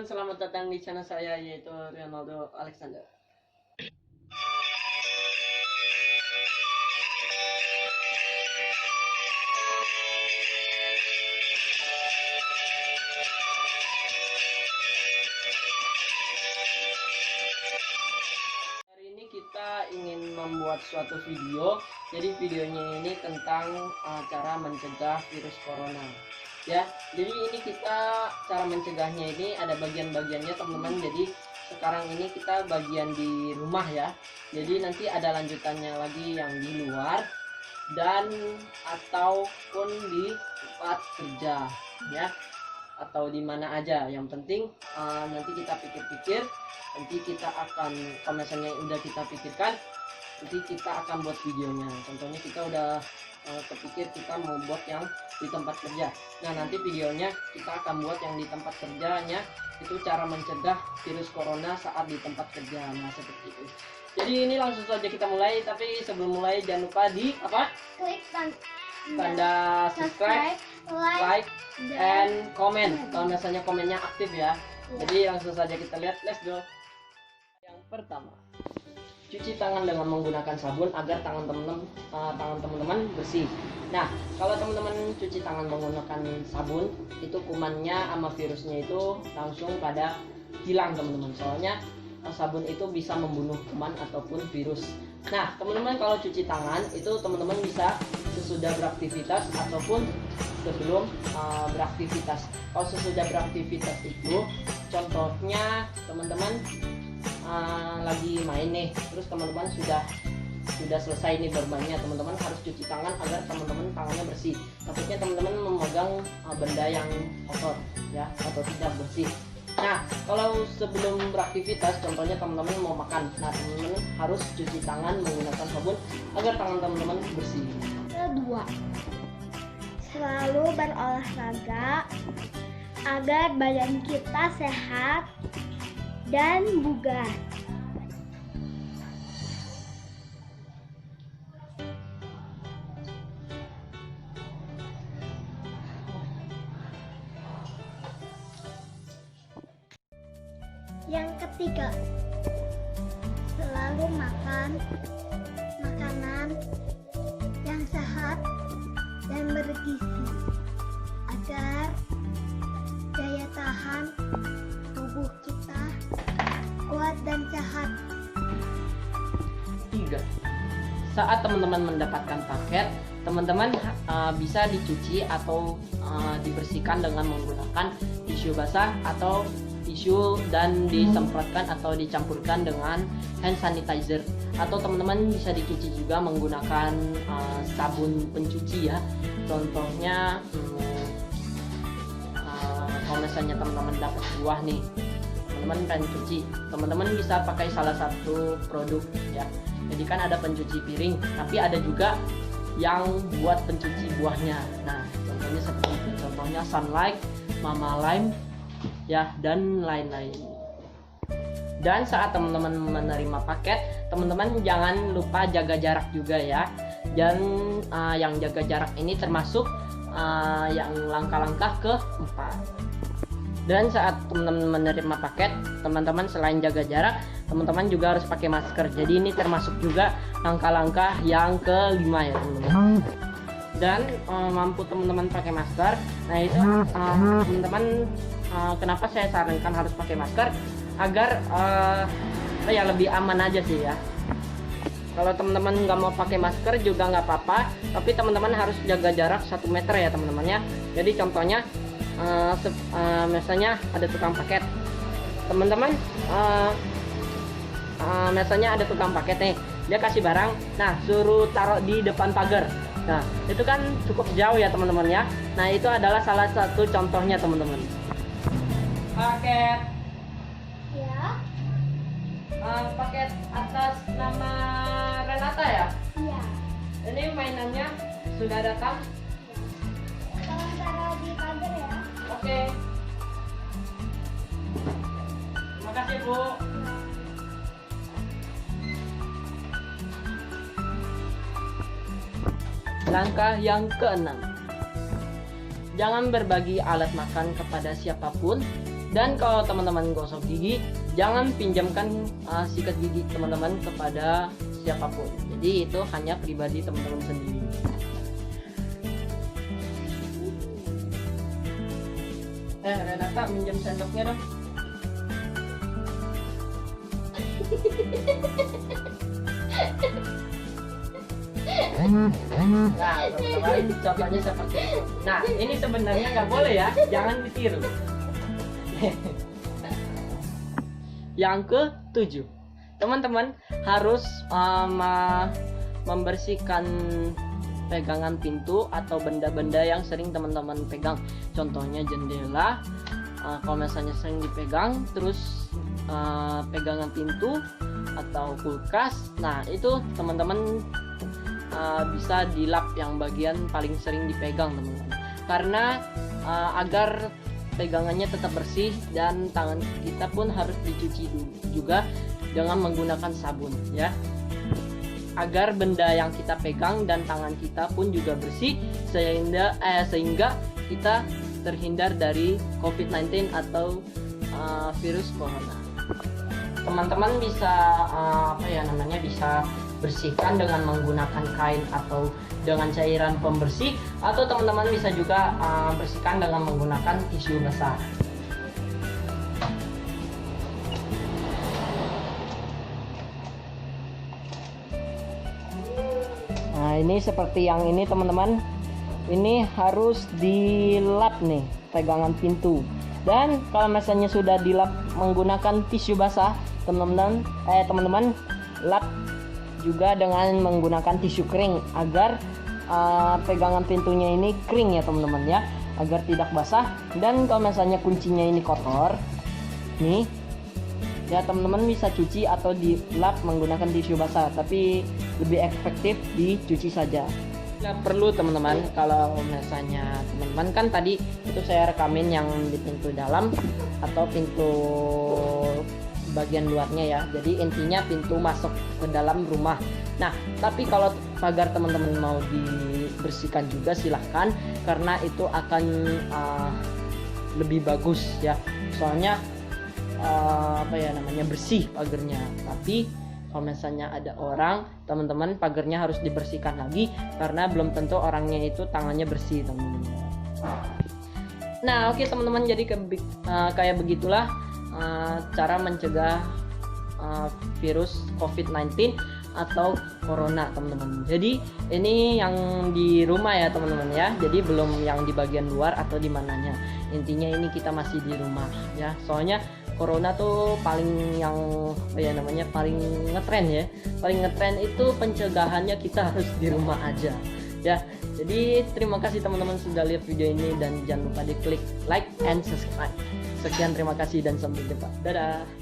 teman-teman, selamat datang di channel saya yaitu Ronaldo Alexander. Hari ini kita ingin membuat suatu video. Jadi videonya ini tentang cara mencegah virus corona. Ya, jadi ini kita cara mencegahnya ini ada bagian-bagiannya teman-teman. Jadi sekarang ini kita bagian di rumah ya. Jadi nanti ada lanjutannya lagi yang di luar dan ataupun di tempat kerja ya, atau di mana aja. Yang penting nanti kita pikir-pikir, nanti kita akan kalau misalnya udah kita pikirkan, nanti kita akan buat videonya. Contohnya kita udah kepikir kita mau buat yang di tempat kerja. Nah, nanti videonya kita akan buat yang di tempat kerjanya, itu cara mencegah virus corona saat di tempat kerja. Nah, seperti itu. Jadi ini langsung saja kita mulai, tapi sebelum mulai jangan lupa di klik tanda subscribe, like and comment. Kalau misalnya komennya aktif ya. Jadi langsung saja kita lihat, let's go. Yang pertama, cuci tangan dengan menggunakan sabun agar tangan teman-teman bersih. Nah, kalau teman-teman cuci tangan menggunakan sabun, itu kumannya sama virusnya itu langsung pada hilang teman-teman. Soalnya sabun itu bisa membunuh kuman ataupun virus. Nah, teman-teman kalau cuci tangan itu teman-teman bisa sesudah beraktivitas ataupun sebelum beraktivitas. Kalau sesudah beraktivitas itu contohnya teman-teman lagi main nih, terus teman-teman sudah selesai nih bermainnya, teman-teman harus cuci tangan agar teman-teman tangannya bersih. Takutnya teman-teman memegang benda yang kotor ya, atau tidak bersih. Nah, kalau sebelum beraktivitas, contohnya teman-teman mau makan, nah teman-teman harus cuci tangan menggunakan sabun agar tangan teman-teman bersih. Kedua, selalu berolahraga agar badan kita sehat dan bugar. Yang ketiga, selalu makan makanan yang sehat dan bergizi agar daya tahan tubuh kita kuat dan sehat. 3. Saat teman-teman mendapatkan paket, teman-teman bisa dicuci atau dibersihkan dengan menggunakan tisu basah atau tisu dan disemprotkan atau dicampurkan dengan hand sanitizer, atau teman-teman bisa dicuci juga menggunakan sabun pencuci ya. Contohnya kalau misalnya teman-teman dapat buah nih, teman-teman pengen cuci, teman-teman bisa pakai salah satu produk ya. Jadi kan ada pencuci piring, tapi ada juga yang buat pencuci buahnya. Nah, contohnya seperti itu. Contohnya Sunlight, Mama Lime ya, dan lain-lain. Dan saat teman-teman menerima paket, teman-teman jangan lupa jaga jarak juga ya. Dan yang jaga jarak ini termasuk yang langkah-langkah keempat. Dan saat teman-teman menerima paket, teman-teman selain jaga jarak, teman-teman juga harus pakai masker. Jadi ini termasuk juga langkah-langkah yang kelima ya teman-teman. Dan mampu teman-teman pakai masker, nah itu teman-teman kenapa saya sarankan harus pakai masker, agar ya lebih aman aja sih ya. Kalau teman-teman nggak mau pakai masker juga nggak apa-apa, tapi teman-teman harus jaga jarak 1 meter ya teman-teman ya. Jadi contohnya misalnya ada tukang paket, teman-teman misalnya ada tukang paket nih, dia kasih barang, nah suruh taruh di depan pagar. Nah itu kan cukup jauh ya teman-teman ya. Nah itu adalah salah satu contohnya teman-teman. Paket Ya. Paket atas nama Renata ya. Iya. Ini mainannya sudah datang. Tolong taruh di pagar ya. Oke. Terima kasih Bu. Langkah yang keenam, jangan berbagi alat makan kepada siapapun Dan kalau teman-teman gosok gigi, jangan pinjamkan sikat gigi teman-teman kepada siapapun. Jadi itu hanya pribadi teman-teman sendiri. Renata minjam sendoknya dong. Nah, teman-teman, contohnya seperti itu. Nah, ini sebenarnya nggak boleh ya, jangan ditiru. Yang ke-7, teman-teman harus membersihkan pegangan pintu atau benda-benda yang sering teman-teman pegang. Contohnya jendela, kalau misalnya sering dipegang, terus pegangan pintu atau kulkas. Nah, itu teman-teman bisa dilap yang bagian paling sering dipegang, teman-teman. Karena agar pegangannya tetap bersih dan tangan kita pun harus dicuci juga dengan menggunakan sabun ya. Agar benda yang kita pegang dan tangan kita pun juga bersih sehingga kita terhindar dari COVID-19 atau virus corona. Teman-teman bisa bisa bersihkan dengan menggunakan kain atau dengan cairan pembersih, atau teman-teman bisa juga bersihkan dengan menggunakan tisu basah. Nah, ini seperti yang ini teman-teman, ini harus dilap nih pegangan pintu. Dan kalau misalnya sudah dilap menggunakan tisu basah, teman-teman lap juga dengan menggunakan tisu kering agar pegangan pintunya ini kering ya teman-teman ya, agar tidak basah. Dan kalau misalnya kuncinya ini kotor nih ya, teman-teman bisa cuci atau dilap menggunakan tisu basah, tapi lebih efektif dicuci saja. Nggak perlu teman-teman, kalau misalnya teman-teman kan tadi itu saya rekamin yang di pintu dalam atau pintu bagian luarnya ya, jadi intinya pintu masuk ke dalam rumah. Nah, tapi kalau pagar teman-teman mau dibersihkan juga silahkan, karena itu akan lebih bagus ya, soalnya bersih pagarnya. Tapi kalau misalnya ada orang, teman-teman pagarnya harus dibersihkan lagi karena belum tentu orangnya itu tangannya bersih, teman-teman. Nah, oke teman-teman, jadi kayak begitulah cara mencegah virus COVID-19 atau corona, teman-teman. Jadi ini yang di rumah ya teman-teman ya, jadi belum yang di bagian luar atau di mananya. Intinya ini kita masih di rumah ya, soalnya corona tuh paling paling ngetren ya, paling ngetren itu pencegahannya kita harus di rumah aja ya. Jadi terima kasih teman-teman sudah lihat video ini, dan jangan lupa diklik like and subscribe. Sekian, terima kasih dan sampai jumpa. Dadah.